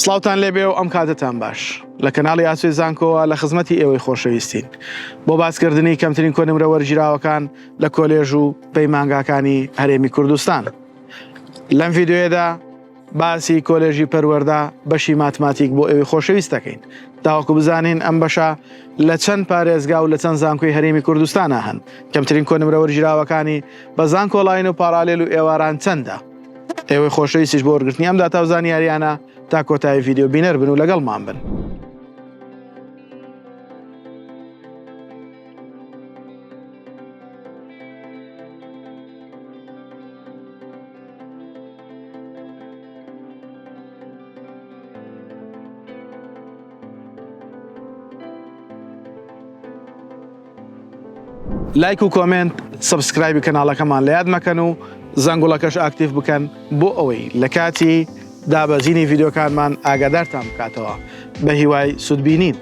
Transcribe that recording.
سڵاوتان لێبێ و ئەم کاتتان باش لە کەناڵی ئاسوی زانکۆوە لە خزمەتی ئێوەی خۆشەویستین بۆ باسکردنی کەمترین کۆنمرە وەرگیراوەکان لە کۆلێژ و پەیمانگاکانی هەرێمی کوردستان. لەم ڤیدیۆیەدا باسی کۆلێژی پەروەردە بەشی ماتماتیک بۆ ئێوەی خۆشەویست دەکەین تاوەکو بزانین ئەم بەشە لە چەند پارێزگا و لە چەند زانکۆی هەرێمی کوردستانە هەن، کەمترین کۆنمرە وەرگیراوەکانی بە زانکۆڵاین و پارالێل و ئێواران چەندە. ئێوەی خۆشەویستیش بۆ وەرگرتنی ئەم داتا و زانیاریانە تا کۆتایی ڤیدیۆ بینەر بن و لەگەڵمان بن. لایک و کۆمنت سبسکرایبی کەناڵەکەمان لە یاد مەکەن و زەنگوڵەکەش ئاکتیڤ بکەن بۆ ئەوەی لە کاتی دابەزینی ڤیدیۆکانمان ئاگادارتان بکاتەوە. بە هیوای سودبینین.